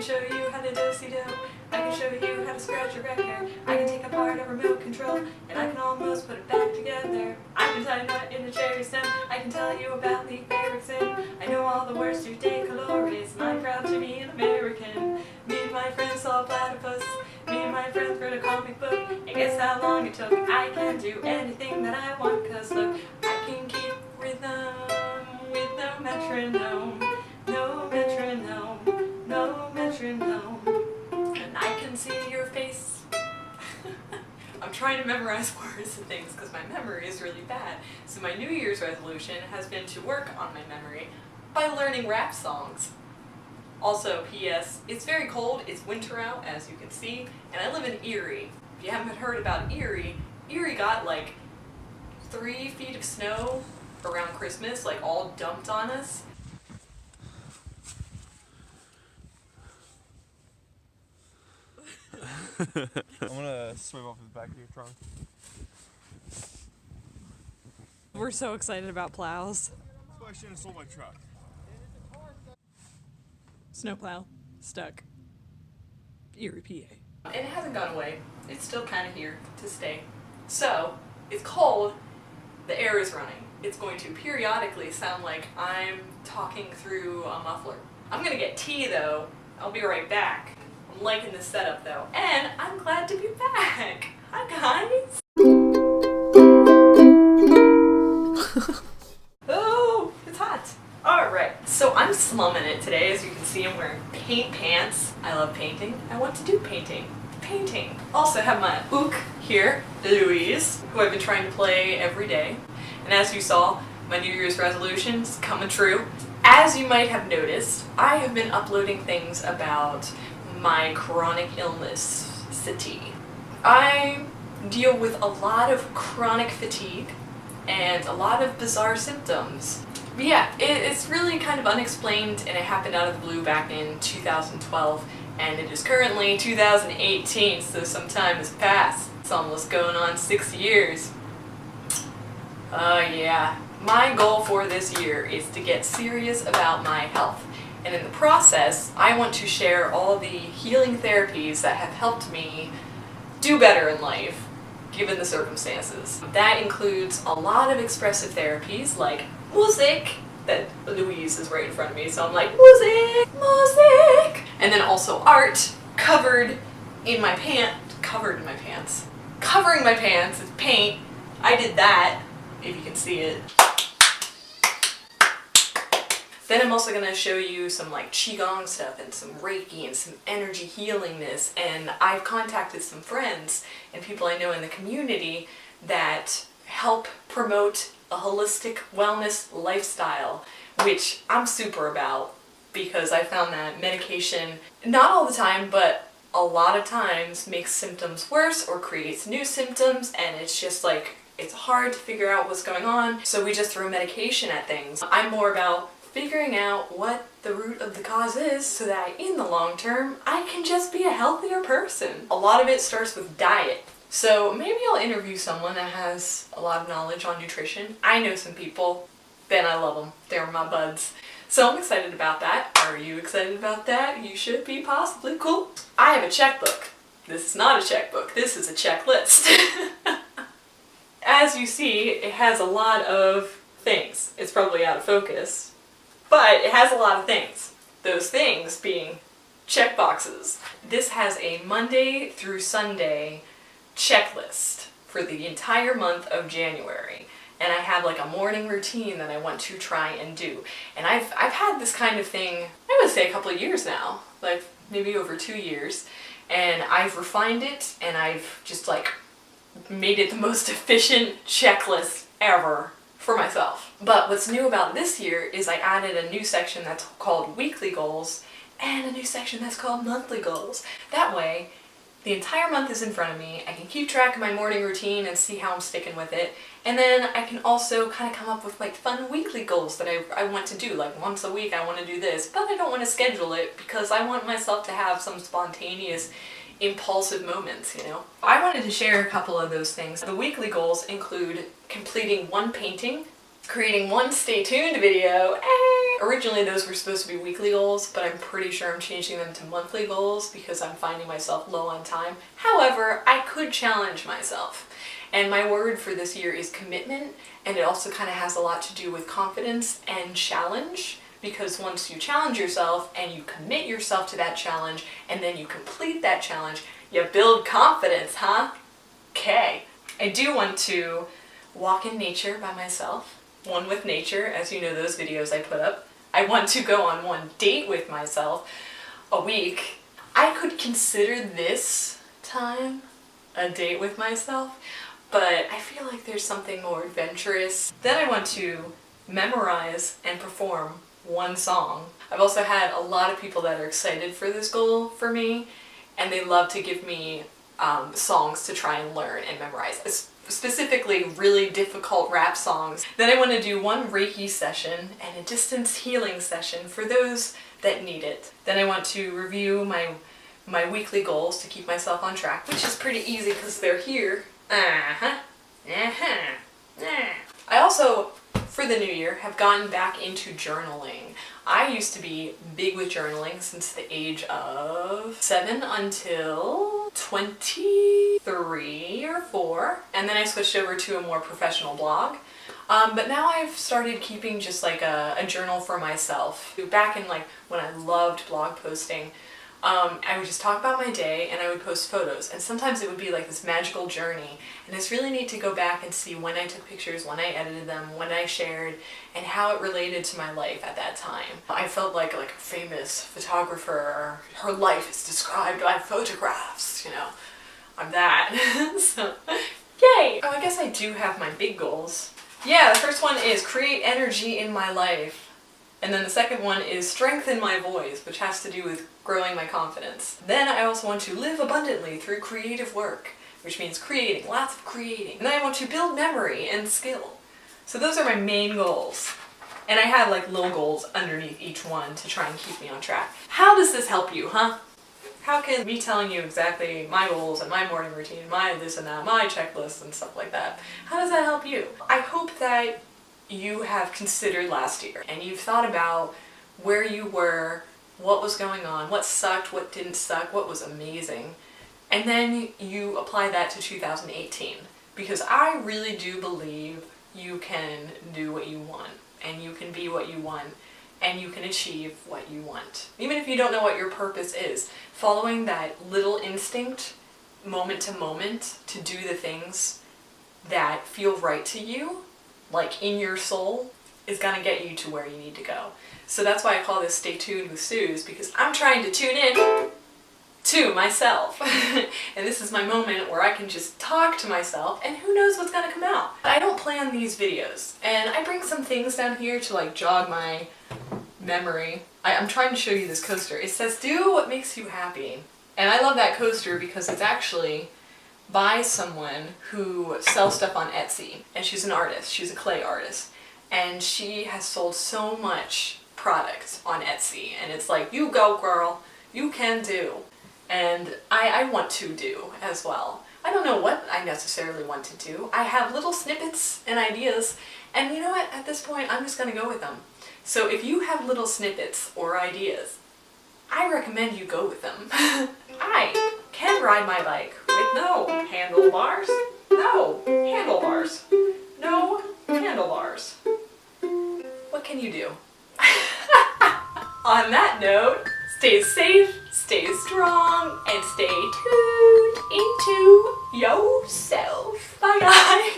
show you how to do-si-do. I can show you how to scratch your record. I can take apart a remote control and I can almost put it back together. I can tie a knot in a cherry stem. I can tell you about Leif Erikson. I know all the words to decolores and I'm proud to be an American. Me and my friends saw a platypus. Me and my friends read a comic book. And guess how long it took? I can do anything that I want, cause look, I can keep rhythm with no metronome. No metronome, no metronome. And I can see your face. I'm trying to memorize words and things because my memory is really bad. So my New Year's resolution has been to work on my memory by learning rap songs. Also, P.S. It's very cold, it's winter out as you can see, and I live in Erie. If you haven't heard about Erie, Erie got like 3 feet of snow around Christmas, like all dumped on us. I'm gonna swim off the back of your trunk. We're so excited about plows. That's why I shouldn't have sold my truck. Snowplow. Stuck. Erie, PA. And it hasn't gone away. It's still kind of here to stay. So, it's cold, the air is running. It's going to periodically sound like I'm talking through a muffler. I'm gonna get tea though. I'll be right back. I'm liking this setup though. And I'm glad to be back. Hi guys. Oh, it's hot. Alright, so I'm slumming it today. As you can see, I'm wearing paint pants. I love painting. I want to do painting. Painting. Also have my ook here, Louise, who I've been trying to play every day. And as you saw, my New Year's resolution's coming true. As you might have noticed, I have been uploading things about my chronic illness, fatigue. I deal with a lot of chronic fatigue and a lot of bizarre symptoms. But yeah, it's really kind of unexplained, and it happened out of the blue back in 2012, and it is currently 2018, so some time has passed. It's almost going on 6 years. Yeah. My goal for this year is to get serious about my health. And in the process, I want to share all the healing therapies that have helped me do better in life, given the circumstances. That includes a lot of expressive therapies like music, that Louise is right in front of me, so I'm like, music, music! And then also art, covering my pants with paint. I did that, if you can see it. Then I'm also going to show you some like qigong stuff and some reiki and some energy healingness, and I've contacted some friends and people I know in the community that help promote a holistic wellness lifestyle, which I'm super about because I found that medication, not all the time, but a lot of times makes symptoms worse or creates new symptoms, and it's just like, it's hard to figure out what's going on, so we just throw medication at things. I'm more about figuring out what the root of the cause is so that in the long term, I can just be a healthier person. A lot of it starts with diet. So maybe I'll interview someone that has a lot of knowledge on nutrition. I know some people, Ben, I love them. They're my buds. So I'm excited about that. Are you excited about that? You should be, possibly. Cool. I have a checkbook. This is not a checkbook. This is a checklist. As you see, it has a lot of things. It's probably out of focus, but it has a lot of things. Those things being check boxes. This has a Monday through Sunday checklist for the entire month of January. And I have like a morning routine that I want to try and do. And I've had this kind of thing, I would say a couple of years now, like maybe over 2 years. And I've refined it, and I've just like made it the most efficient checklist ever for myself. But what's new about this year is I added a new section that's called weekly goals and a new section that's called monthly goals. That way, the entire month is in front of me. I can keep track of my morning routine and see how I'm sticking with it. And then I can also kind of come up with like fun weekly goals that I want to do. Like once a week I want to do this, but I don't want to schedule it because I want myself to have some spontaneous, impulsive moments, you know? I wanted to share a couple of those things. The weekly goals include completing one painting creating one stay tuned video. Originally those were supposed to be weekly goals, but I'm pretty sure I'm changing them to monthly goals because I'm finding myself low on time. However, I could challenge myself. And my word for this year is commitment, and it also kind of has a lot to do with confidence and challenge, because once you challenge yourself and you commit yourself to that challenge and then you complete that challenge, you build confidence, huh? Okay. I do want to walk in nature by myself, one with nature, as you know those videos I put up. I want to go on one date with myself a week. I could consider this time a date with myself, but I feel like there's something more adventurous. Then I want to memorize and perform one song. I've also had a lot of people that are excited for this goal for me, and they love to give me songs to try and learn and memorize, specifically really difficult rap songs. Then I want to do one Reiki session and a distance healing session for those that need it. Then I want to review my weekly goals to keep myself on track, which is pretty easy because they're here. I also, for the new year, have gotten back into journaling. I used to be big with journaling since the age of 7 until 23 or 4, and then I switched over to a more professional blog. But now I've started keeping just like a journal for myself. Back in like when I loved blog posting, I would just talk about my day and I would post photos, and sometimes it would be like this magical journey, and it's really neat to go back and see when I took pictures, when I edited them, when I shared, and how it related to my life at that time. I felt like a famous photographer. Her life is described by photographs, you know. I'm that. So, yay! Oh, I guess I do have my big goals. Yeah, the first one is create energy in my life. And then the second one is strengthen my voice, which has to do with growing my confidence. Then I also want to live abundantly through creative work, which means creating, lots of creating. And then I want to build memory and skill. So those are my main goals. And I have like little goals underneath each one to try and keep me on track. How does this help you, huh? How can me telling you exactly my goals and my morning routine, my this and that, my checklist and stuff like that, how does that help you? I hope that you have considered last year and you've thought about where you were, what was going on, what sucked, what didn't suck, what was amazing, and then you apply that to 2018, because I really do believe you can do what you want and you can be what you want and you can achieve what you want. Even if you don't know what your purpose is, following that little instinct moment to moment to do the things that feel right to you, like in your soul, is gonna get you to where you need to go. So that's why I call this Stay Tuned with Sooz, because I'm trying to tune in to myself. And this is my moment where I can just talk to myself, and who knows what's gonna come out. I don't plan these videos, and I bring some things down here to like jog my memory. I'm trying to show you this coaster. It says, do what makes you happy. And I love that coaster because it's actually by someone who sells stuff on Etsy, and she's an artist, she's a clay artist, and she has sold so much product on Etsy, and it's like, you go girl, you can do, and I want to do as well. I don't know what I necessarily want to do. I have little snippets and ideas, and you know what, at this point I'm just gonna go with them. So if you have little snippets or ideas, I recommend you go with them. I can ride my bike with no handlebars. No handlebars. No handlebars. What can you do? On that note, stay safe, stay strong, and stay tuned into yourself. Bye guys!